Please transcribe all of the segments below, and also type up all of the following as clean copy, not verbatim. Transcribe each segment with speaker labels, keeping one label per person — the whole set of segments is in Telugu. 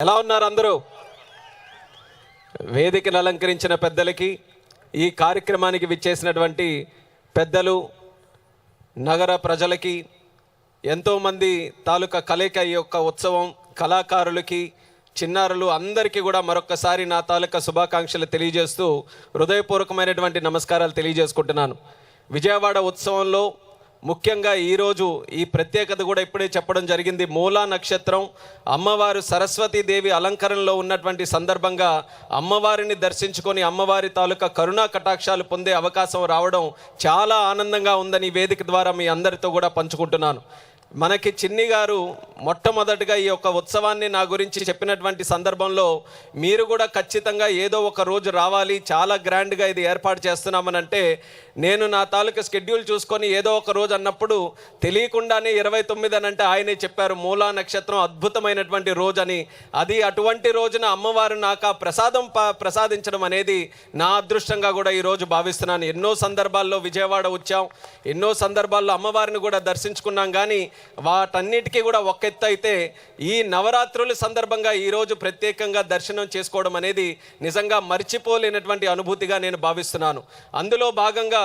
Speaker 1: ఎలా ఉన్నారు అందరూ? వేదికను అలంకరించిన పెద్దలకి, ఈ కార్యక్రమానికి విచ్చేసినటువంటి పెద్దలు, నగర ప్రజలకి, ఎంతోమంది తాలూకా కలయిక ఈ యొక్క ఉత్సవం, కళాకారులకి, చిన్నారులు అందరికీ కూడా మరొక్కసారి నా తాలూకా శుభాకాంక్షలు తెలియజేస్తూ హృదయపూర్వకమైనటువంటి నమస్కారాలు తెలియజేసుకుంటున్నాను. విజయవాడ ఉత్సవంలో ముఖ్యంగా ఈరోజు ఈ ప్రత్యేకత కూడా ఇప్పుడే చెప్పడం జరిగింది. మూలా నక్షత్రం, అమ్మవారు సరస్వతీదేవి అలంకరణలో ఉన్నటువంటి సందర్భంగా అమ్మవారిని దర్శించుకొని అమ్మవారి తాలూకా కరుణా కటాక్షాలు పొందే అవకాశం రావడం చాలా ఆనందంగా ఉందని వేదిక ద్వారా మీ అందరితో కూడా పంచుకుంటున్నాను. మనకి చిన్ని గారు మొట్టమొదటిగా ఈ యొక్క ఉత్సవాన్ని నా గురించి చెప్పినటువంటి సందర్భంలో మీరు కూడా ఖచ్చితంగా ఏదో ఒక రోజు రావాలి, చాలా గ్రాండ్గా ఇది ఏర్పాటు చేస్తున్నామని అంటే, నేను నా తాలూకా స్కెడ్యూల్ చూసుకొని ఏదో ఒక రోజు అన్నప్పుడు తెలియకుండానే 29 అని అంటే ఆయనే చెప్పారు మూలా నక్షత్రం అద్భుతమైనటువంటి రోజు అని. అది అటువంటి రోజున అమ్మవారు నాకు ఆ ప్రసాదించడం అనేది నా అదృష్టంగా కూడా ఈరోజు భావిస్తున్నాను. ఎన్నో సందర్భాల్లో విజయవాడ వచ్చాం, ఎన్నో సందర్భాల్లో అమ్మవారిని కూడా దర్శించుకున్నాం. కానీ వాటన్నిటికీ కూడా ఒక ఎత్తు అయితే ఈ నవరాత్రుల సందర్భంగా ఈరోజు ప్రత్యేకంగా దర్శనం చేసుకోవడం అనేది నిజంగా మర్చిపోలేనటువంటి అనుభూతిగా నేను భావిస్తున్నాను. అందులో భాగంగా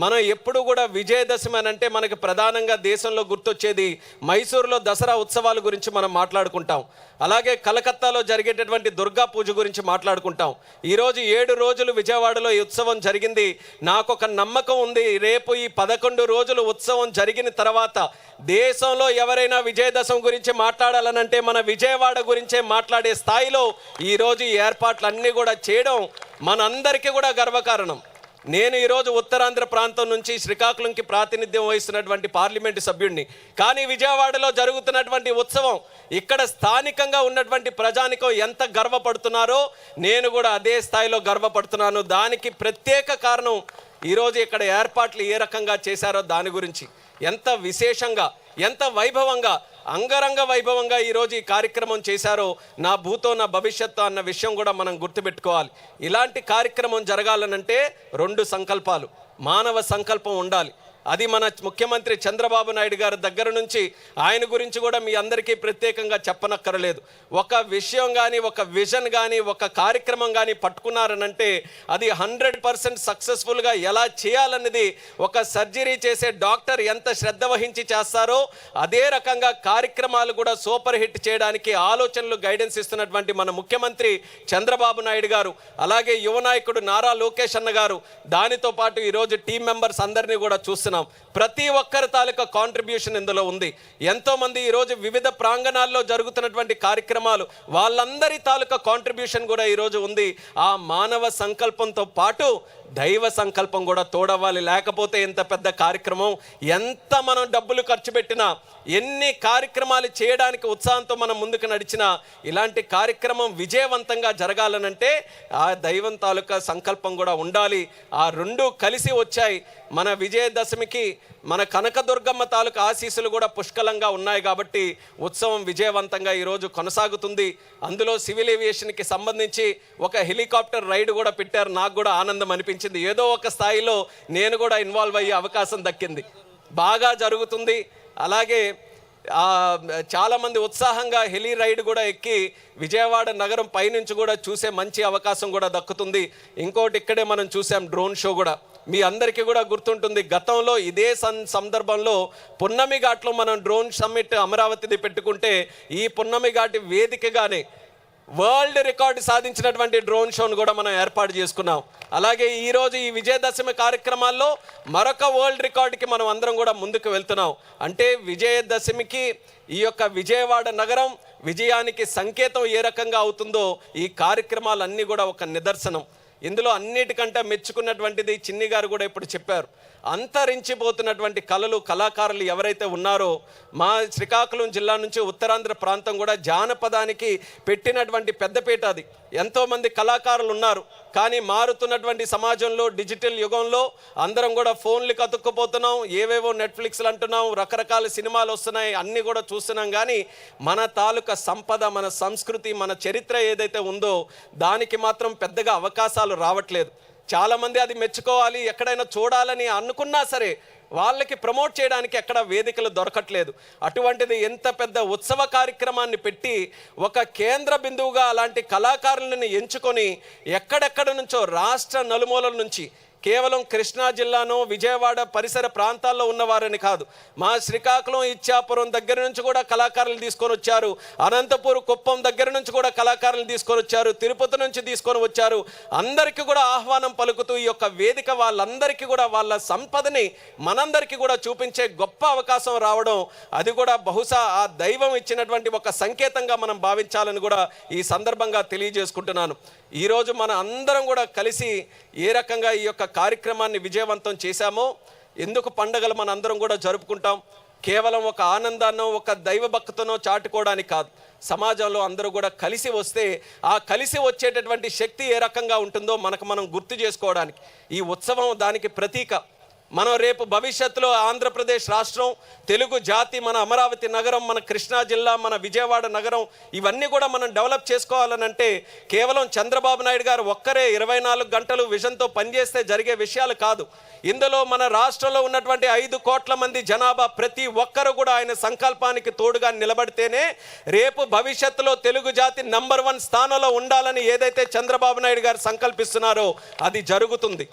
Speaker 1: మనం ఎప్పుడు కూడా విజయదశమి అని అంటే మనకి ప్రధానంగా దేశంలో గుర్తొచ్చేది మైసూరులో దసరా ఉత్సవాల గురించి మనం మాట్లాడుకుంటాం. అలాగే కలకత్తాలో జరిగేటటువంటి దుర్గా పూజ గురించి మాట్లాడుకుంటాం. ఈరోజు 7 రోజులు విజయవాడలో ఈ ఉత్సవం జరిగింది. నాకు ఒక నమ్మకం ఉంది, రేపు ఈ 11 రోజులు ఉత్సవం జరిగిన తర్వాత దేశంలో ఎవరైనా విజయదశమి గురించి మాట్లాడాలనంటే మన విజయవాడ గురించే మాట్లాడే స్థాయిలో ఈరోజు ఈ ఏర్పాట్లన్నీ కూడా చేయడం మనందరికీ కూడా గర్వకారణం. నేను ఈరోజు ఉత్తరాంధ్ర ప్రాంతం నుంచి శ్రీకాకుళంకి ప్రాతినిధ్యం వహిస్తున్నటువంటి పార్లమెంటు సభ్యుడిని. కానీ విజయవాడలో జరుగుతున్నటువంటి ఉత్సవం ఇక్కడ స్థానికంగా ఉన్నటువంటి ప్రజానికం ఎంత గర్వపడుతున్నారో నేను కూడా అదే స్థాయిలో గర్వపడుతున్నాను. దానికి ప్రత్యేక కారణం ఈరోజు ఇక్కడ ఏర్పాట్లు ఏ రకంగా చేశారో దాని గురించి, ఎంత విశేషంగా, ఎంత వైభవంగా, అంగరంగ వైభవంగా ఈరోజు ఈ కార్యక్రమం చేశారో నా భూతో నా భవిష్యత్తు అన్న విషయం కూడా మనం గుర్తుపెట్టుకోవాలి. ఇలాంటి కార్యక్రమం జరగాలనంటే 2 సంకల్పాలు, మానవ సంకల్పం ఉండాలి. అది మన ముఖ్యమంత్రి చంద్రబాబు నాయుడు గారి దగ్గర నుంచి ఆయన గురించి కూడా మీ అందరికీ ప్రత్యేకంగా చెప్పనక్కర్లేదు. ఒక విషయం కానీ, ఒక విజన్ కానీ, ఒక కార్యక్రమం కానీ పట్టుకున్నారనంటే అది 100% సక్సెస్ఫుల్గా ఎలా చేయాలన్నది ఒక సర్జరీ చేసే డాక్టర్ ఎంత శ్రద్ధ వహించి చేస్తారో అదే రకంగా కార్యక్రమాలు కూడా సూపర్ హిట్ చేయడానికి ఆలోచనలు, గైడెన్స్ ఇస్తున్నటువంటి మన ముఖ్యమంత్రి చంద్రబాబు నాయుడు గారు, అలాగే యువ నాయకుడు నారా లోకేష్ అన్న గారు, దానితో పాటు ఈరోజు టీం మెంబర్స్ అందరినీ కూడా చూస్తున్నాం. ప్రతి ఒక్కరి తాలూకా కాంట్రిబ్యూషన్ ఇందులో ఉంది. ఎంతోమంది ఈరోజు వివిధ ప్రాంగణాల్లో జరుగుతున్నటువంటి కార్యక్రమాలు, వాళ్ళందరి తాలూకా కాంట్రిబ్యూషన్ కూడా ఈరోజు ఉంది. ఆ మానవ సంకల్పంతో పాటు దైవ సంకల్పం కూడా తోడవ్వాలి. లేకపోతే ఇంత పెద్ద కార్యక్రమం, ఎంత మనం డబ్బులు ఖర్చు పెట్టినా, ఎన్ని కార్యక్రమాలు చేయడానికి ఉత్సాహంతో మనం ముందుకు నడిచినా, ఇలాంటి కార్యక్రమం విజయవంతంగా జరగాలనంటే ఆ దైవం తాలూకా సంకల్పం కూడా ఉండాలి. ఆ 2 కలిసి వచ్చాయి. మన విజయదశమికి మన కనకదుర్గమ్మ తాలూకా ఆశీస్సులు కూడా పుష్కలంగా ఉన్నాయి కాబట్టి ఉత్సవం విజయవంతంగా ఈరోజు కొనసాగుతుంది. అందులో సివిల్ ఏవియేషన్కి సంబంధించి ఒక హెలికాప్టర్ రైడ్ కూడా పెట్టారు. నాకు కూడా ఆనందం అనిపించింది. ఏదో ఒక స్థాయిలో నేను కూడా ఇన్వాల్వ్ అయ్యే అవకాశం దక్కింది. బాగా జరుగుతుంది. అలాగే చాలామంది ఉత్సాహంగా హెలి రైడ్ కూడా ఎక్కి విజయవాడ నగరం పైనుంచి కూడా చూసే మంచి అవకాశం కూడా దక్కుతుంది. ఇంకోటి ఇక్కడే మనం చూసాం డ్రోన్ షో కూడా. మీ అందరికీ కూడా గుర్తుంటుంది, గతంలో ఇదే సందర్భంలో పున్నమి ఘాట్లో మనం డ్రోన్ సమ్మిట్ అమరావతిది పెట్టుకుంటే ఈ పున్నమి ఘాటి వేదికగానే వరల్డ్ రికార్డు సాధించినటువంటి డ్రోన్ షోను కూడా మనం ఏర్పాటు చేసుకున్నాం. అలాగే ఈరోజు ఈ విజయదశమి కార్యక్రమాల్లో మరొక వరల్డ్ రికార్డుకి మనం అందరం కూడా ముందుకు వెళ్తున్నాం. అంటే విజయదశమికి ఈ యొక్క విజయవాడ నగరం విజయానికి సంకేతం ఏ రకంగా అవుతుందో ఈ కార్యక్రమాలన్నీ కూడా ఒక నిదర్శనం. ఇందులో అన్నిటికంటే మెచ్చుకున్నటువంటిది చిన్ని గారు కూడా ఇప్పుడు చెప్పారు, అంతరించిపోతున్నటువంటి కళలు, కళాకారులు ఎవరైతే ఉన్నారో మా శ్రీకాకుళం జిల్లా నుంచి ఉత్తరాంధ్ర ప్రాంతం కూడా జానపదానికి పెట్టినటువంటి పెద్దపీట అది. ఎంతోమంది కళాకారులు ఉన్నారు. కానీ మారుతున్నటువంటి సమాజంలో, డిజిటల్ యుగంలో అందరం కూడా ఫోన్లు అతుక్కుపోతున్నాం, ఏవేవో నెట్ఫ్లిక్స్లు అంటున్నాం, రకరకాల సినిమాలు వస్తున్నాయి, అన్నీ కూడా చూస్తున్నాం. కానీ మన తాలూకా సంపద, మన సంస్కృతి, మన చరిత్ర ఏదైతే ఉందో దానికి మాత్రం పెద్దగా అవకాశాలు రావట్లేదు. చాలామంది అది మెచ్చుకోవాలి, ఎక్కడైనా చూడాలని అనుకున్నా సరే వాళ్ళకి ప్రమోట్ చేయడానికి ఎక్కడ వేదికలు దొరకట్లేదు. అటువంటిది ఎంత పెద్ద ఉత్సవ కార్యక్రమాన్ని పెట్టి ఒక కేంద్ర బిందువుగా అలాంటి కళాకారులను ఎంచుకొని ఎక్కడెక్కడ నుంచో రాష్ట్ర నలుమూలల నుంచి, కేవలం కృష్ణా జిల్లాను విజయవాడ పరిసర ప్రాంతాల్లో ఉన్నవారని కాదు, మా శ్రీకాకుళం ఇచ్చాపురం దగ్గర నుంచి కూడా కళాకారులు తీసుకొని వచ్చారు, అనంతపూర్ కుప్పం దగ్గర నుంచి కూడా కళాకారులు తీసుకొని వచ్చారు, తిరుపతి నుంచి తీసుకొని వచ్చారు. అందరికీ కూడా ఆహ్వానం పలుకుతూ ఈ యొక్క వేదిక వాళ్ళందరికీ కూడా వాళ్ళ సంపదని మనందరికీ కూడా చూపించే గొప్ప అవకాశం రావడం, అది కూడా బహుశా ఆ దైవం ఇచ్చినటువంటి ఒక సంకేతంగా మనం భావించాలని కూడా ఈ సందర్భంగా తెలియజేసుకుంటున్నాను. ఈరోజు మన అందరం కూడా కలిసి ఏ రకంగా ఈ యొక్క కార్యక్రమాన్ని విజయవంతం చేశామో, ఎందుకు పండగలు మన అందరం కూడా జరుపుకుంటాం, కేవలం ఒక ఆనందాన్నో ఒక దైవభక్తితోనో చాటుకోవడానికి కాదు, సమాజంలో అందరూ కూడా కలిసి వస్తే ఆ కలిసి వచ్చేటటువంటి శక్తి ఏ రకంగా ఉంటుందో మనం గుర్తు చేసుకోవడానికి ఈ ఉత్సవం దానికి ప్రతీక. మనం రేపు భవిష్యత్తులో ఆంధ్రప్రదేశ్ రాష్ట్రం, తెలుగు జాతి, మన అమరావతి నగరం, మన కృష్ణా జిల్లా, మన విజయవాడ నగరం, ఇవన్నీ కూడా మనం డెవలప్ చేసుకోవాలనంటే కేవలం చంద్రబాబు నాయుడు గారు ఒక్కరే 24 గంటలు విజన్తో పనిచేస్తే జరిగే విషయాలు కాదు. ఇందులో మన రాష్ట్రంలో ఉన్నటువంటి 5 కోట్ల మంది జనాభా ప్రతి ఒక్కరు కూడా ఆయన సంకల్పానికి తోడుగా నిలబడితేనే రేపు భవిష్యత్తులో తెలుగు జాతి నంబర్ 1 స్థానంలో ఉండాలని ఏదైతే చంద్రబాబు నాయుడు గారు సంకల్పిస్తున్నారో అది జరుగుతుంది.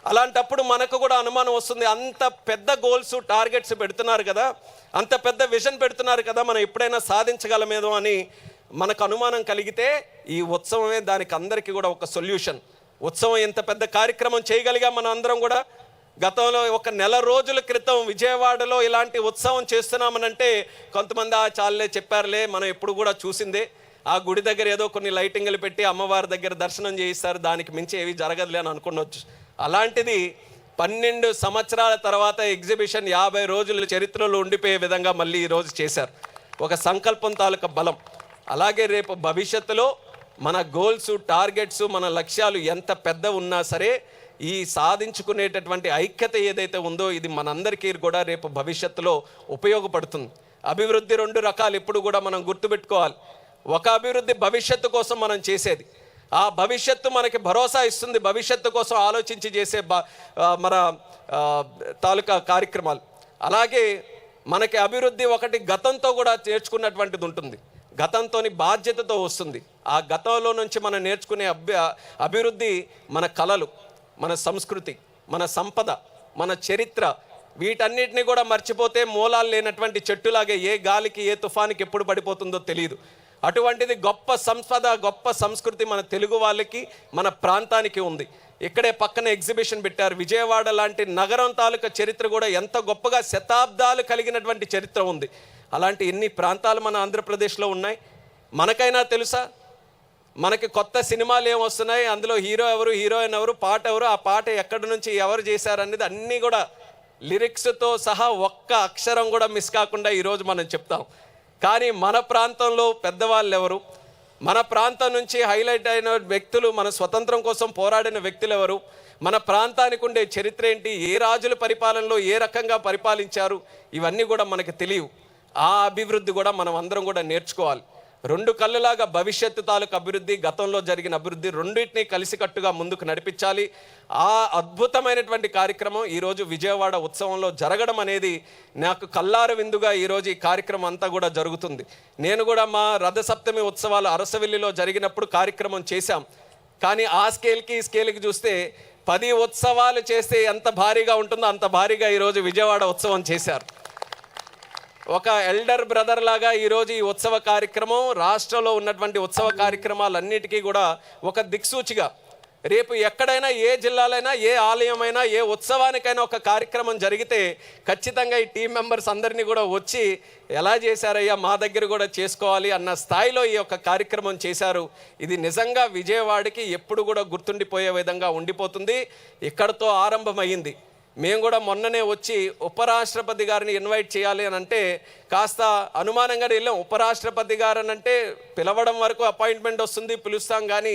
Speaker 1: అలాంటప్పుడు మనకు కూడా అనుమానం వస్తుంది, అంత పెద్ద గోల్స్ టార్గెట్స్ పెడుతున్నారు కదా, అంత పెద్ద విజన్ పెడుతున్నారు కదా, మనం ఎప్పుడైనా సాధించగలమేదో అని మనకు అనుమానం కలిగితే ఈ ఉత్సవమే దానికి అందరికీ కూడా ఒక సొల్యూషన్. ఉత్సవం ఎంత పెద్ద కార్యక్రమం చేయగలిగా మనం అందరం కూడా. గతంలో ఒక నెల రోజుల క్రితం విజయవాడలో ఇలాంటి ఉత్సవం చేస్తున్నామనంటే కొంతమంది చాలే చెప్పారులే, మనం ఎప్పుడు కూడా చూసిందే, ఆ గుడి దగ్గర ఏదో కొన్ని లైటింగ్లు పెట్టి అమ్మవారి దగ్గర దర్శనం చేయిస్తారు, దానికి మించి ఏవి జరగదులే అని అనుకునొచ్చు. అలాంటిది 12 సంవత్సరాల తర్వాత ఎగ్జిబిషన్ 50 రోజుల చరిత్రలో ఉండిపోయే విధంగా మళ్ళీ ఈరోజు చేశారు. ఒక సంకల్పం తాలూకా బలం. అలాగే రేపు భవిష్యత్తులో మన గోల్స్, టార్గెట్స్, మన లక్ష్యాలు ఎంత పెద్ద ఉన్నా సరే ఈ సాధించుకునేటటువంటి ఐక్యత ఏదైతే ఉందో ఇది మనందరికీ కూడా రేపు భవిష్యత్తులో ఉపయోగపడుతుంది. అభివృద్ధి 2 రకాలు ఎప్పుడు కూడా మనం గుర్తుపెట్టుకోవాలి. ఒక అభివృద్ధి భవిష్యత్తు కోసం మనం చేసేది, ఆ భవిష్యత్తు మనకి భరోసా ఇస్తుంది, భవిష్యత్తు కోసం ఆలోచించి చేసే మన తాలూకా కార్యక్రమాలు. అలాగే మనకి అభివృద్ధి ఒకటి గతంతో కూడా నేర్చుకున్నటువంటిది ఉంటుంది, గతంతోని బాధ్యతతో వస్తుంది. ఆ గతంలో నుంచి మనం నేర్చుకునే అభివృద్ధి మన కళలు, మన సంస్కృతి, మన సంపద, మన చరిత్ర, వీటన్నిటిని కూడా మర్చిపోతే మూలాలు లేనటువంటి చెట్టులాగే ఏ గాలికి ఏ తుఫానికి ఎప్పుడు పడిపోతుందో తెలియదు. అటువంటిది గొప్ప సంపద, గొప్ప సంస్కృతి మన తెలుగు వాళ్ళకి, మన ప్రాంతానికి ఉంది. ఇక్కడే పక్కన ఎగ్జిబిషన్ పెట్టారు. విజయవాడ లాంటి నగరం తాలూకా చరిత్ర కూడా ఎంత గొప్పగా శతాబ్దాలు కలిగినటువంటి చరిత్ర ఉంది. అలాంటి ఎన్ని ప్రాంతాలు మన ఆంధ్రప్రదేశ్లో ఉన్నాయి. మనకైనా తెలుసా? మనకి కొత్త సినిమాలు ఏం వస్తున్నాయి, అందులో హీరో ఎవరు, హీరోయిన్ ఎవరు, పాట ఎవరు, ఆ పాట ఎక్కడి నుంచి ఎవరు చేశారు అనేది అన్నీ కూడా లిరిక్స్తో సహా ఒక్క అక్షరం కూడా మిస్ కాకుండా ఈరోజు మనం చెప్తాం. కానీ మన ప్రాంతంలో పెద్దవాళ్ళు ఎవరు, మన ప్రాంతం నుంచి హైలైట్ అయిన వ్యక్తులు, మన స్వతంత్రం కోసం పోరాడిన వ్యక్తులు ఎవరు, మన ప్రాంతానికి ఉండే చరిత్ర ఏంటి, ఏ రాజుల పరిపాలనలో ఏ రకంగా పరిపాలించారు, ఇవన్నీ కూడా మనకు తెలియవు. ఆ అభివృద్ధి కూడా మనం అందరం కూడా నేర్చుకోవాలి. 2 కళ్ళులాగా భవిష్యత్తు తాలూకు అభివృద్ధి, గతంలో జరిగిన అభివృద్ధి రెండింటినీ కలిసికట్టుగా ముందుకు నడిపించాలి. ఆ అద్భుతమైనటువంటి కార్యక్రమం ఈరోజు విజయవాడ ఉత్సవంలో జరగడం అనేది నాకు కల్లార విందుగా ఈరోజు ఈ కార్యక్రమం అంతా కూడా జరుగుతుంది. నేను కూడా మా రథసప్తమి ఉత్సవాలు అరసవెల్లిలో జరిగినప్పుడు కార్యక్రమం చేశాం. కానీ ఆ స్కేల్కి ఈ స్కేల్కి చూస్తే 10 ఉత్సవాలు చేస్తే ఎంత భారీగా ఉంటుందో అంత భారీగా ఈరోజు విజయవాడ ఉత్సవం చేశారు. ఒక ఎల్డర్ బ్రదర్ లాగా ఈరోజు ఈ ఉత్సవ కార్యక్రమం రాష్ట్రంలో ఉన్నటువంటి ఉత్సవ కార్యక్రమాలన్నిటికీ కూడా ఒక దిక్సూచిగా, రేపు ఎక్కడైనా ఏ జిల్లాలైనా ఏ ఆలయమైనా ఏ ఉత్సవానికైనా ఒక కార్యక్రమం జరిగితే ఖచ్చితంగా ఈ టీం మెంబర్స్ అందరినీ కూడా వచ్చి ఎలా చేశారయ్యా మా దగ్గర కూడా చేసుకోవాలి అన్న స్థాయిలో ఈ యొక్క కార్యక్రమం చేశారు. ఇది నిజంగా విజయవాడకి ఎప్పుడు కూడా గుర్తుండిపోయే విధంగా ఉండిపోతుంది. ఇక్కడతో ఆరంభమైంది. మేము కూడా మొన్ననే వచ్చి ఉపరాష్ట్రపతి గారిని ఇన్వైట్ చేయాలి అని అంటే కాస్త అనుమానంగా వెళ్ళాం. ఉపరాష్ట్రపతి గారు అని అంటే పిలవడం వరకు అపాయింట్మెంట్ వస్తుంది, పిలుస్తాం, కానీ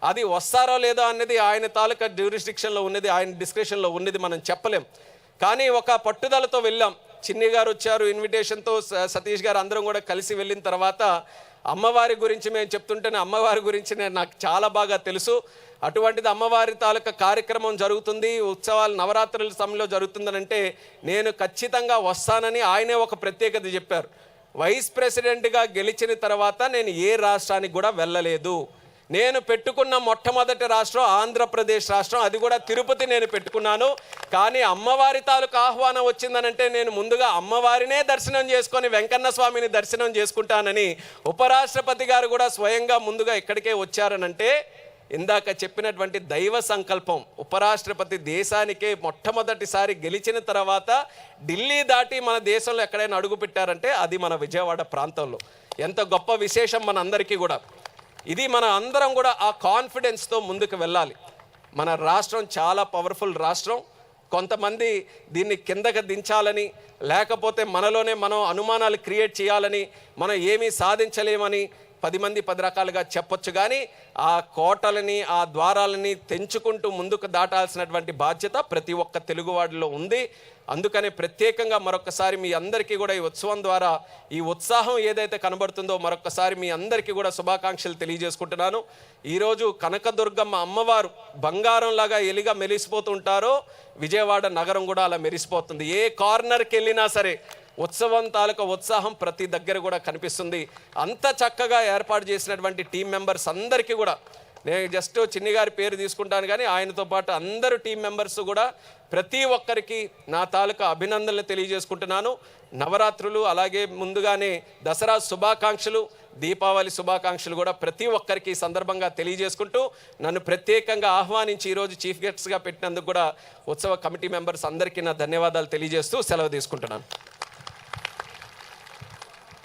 Speaker 1: అది వస్తారో లేదో అనేది ఆయన తాలూకా జ్యూరిస్డిక్షన్లో ఉన్నది, ఆయన డిస్క్రిప్షన్లో ఉన్నది, మనం చెప్పలేం. కానీ ఒక పట్టుదలతో వెళ్ళాం. చిన్ని గారు వచ్చారు ఇన్విటేషన్తో, సతీష్ గారు, అందరం కూడా కలిసి వెళ్ళిన తర్వాత అమ్మవారి గురించి మేము చెప్తుంటేనే అమ్మవారి గురించి నాకు చాలా బాగా తెలుసు. అటువంటిది అమ్మవారి తాలూకా కార్యక్రమం జరుగుతుంది, ఉత్సవాలు నవరాత్రుల సమయంలో జరుగుతుందనంటే నేను ఖచ్చితంగా వస్తానని ఆయనే ఒక ప్రత్యేకత చెప్పారు. వైస్ ప్రెసిడెంట్గా గెలిచిన తర్వాత నేను ఏ రాష్ట్రానికి కూడా వెళ్ళలేదు. నేను పెట్టుకున్న మొట్టమొదటి రాష్ట్రం ఆంధ్రప్రదేశ్ రాష్ట్రం, అది కూడా తిరుపతి నేను పెట్టుకున్నాను. కానీ అమ్మవారి తాలూకు ఆహ్వానం వచ్చిందనంటే నేను ముందుగా అమ్మవారినే దర్శనం చేసుకొని వెంకన్న స్వామిని దర్శనం చేసుకుంటానని ఉపరాష్ట్రపతి గారు కూడా స్వయంగా ముందుగా ఇక్కడికే వచ్చారనంటే ఇందాక చెప్పినటువంటి దైవ సంకల్పం. ఉపరాష్ట్రపతి దేశానికే మొట్టమొదటిసారి గెలిచిన తర్వాత ఢిల్లీ దాటి మన దేశంలో ఎక్కడైనా అడుగు పెట్టారంటే అది మన విజయవాడ ప్రాంతంలో. ఎంత గొప్ప విశేషం మన అందరికీ కూడా. ఇది మన అందరం కూడా ఆ కాన్ఫిడెన్స్తో ముందుకు వెళ్ళాలి. మన రాష్ట్రం చాలా పవర్ఫుల్ రాష్ట్రం. కొంతమంది దీన్ని కిందకి దించాలని, లేకపోతే మనలోనే మనం అనుమానాలు క్రియేట్ చేయాలని, మనం ఏమీ సాధించలేమని 10 మంది 10 రకాలుగా చెప్పొచ్చు. కానీ ఆ కోటలని, ఆ ద్వారాలని తెంచుకుంటూ ముందుకు దాటాల్సినటువంటి బాధ్యత ప్రతి ఒక్క తెలుగువాడిలో ఉంది. అందుకనే ప్రత్యేకంగా మరొకసారి మీ అందరికీ కూడా ఈ ఉత్సవం ద్వారా ఈ ఉత్సాహం ఏదైతే కనబడుతుందో మరొకసారి మీ అందరికీ కూడా శుభాకాంక్షలు తెలియజేసుకుంటున్నాను. ఈరోజు కనకదుర్గమ్మ అమ్మవారు బంగారంలాగా ఎలిగా మెరిసిపోతుంటారో విజయవాడ నగరం కూడా అలా మెరిసిపోతుంది. ఏ కార్నర్కి వెళ్ళినా సరే ఉత్సవం తాలూకా ఉత్సాహం ప్రతి దగ్గర కూడా కనిపిస్తుంది. అంత చక్కగా ఏర్పాటు చేసినటువంటి టీం మెంబర్స్ అందరికీ కూడా నేను జస్ట్ చిన్ని గారి పేరు తీసుకుంటాను, కానీ ఆయనతో పాటు అందరూ టీం మెంబర్స్ కూడా ప్రతి ఒక్కరికి నా తాలూకా అభినందనలు తెలియజేసుకుంటున్నాను. నవరాత్రులు అలాగే ముందుగానే దసరా శుభాకాంక్షలు, దీపావళి శుభాకాంక్షలు కూడా ప్రతి ఒక్కరికి సందర్భంగా తెలియజేసుకుంటూ నన్ను ప్రత్యేకంగా ఆహ్వానించి ఈరోజు చీఫ్ గెస్ట్గా పెట్టినందుకు కూడా ఉత్సవ కమిటీ మెంబర్స్ అందరికీ నా ధన్యవాదాలు తెలియజేస్తూ సెలవు తీసుకుంటున్నాను.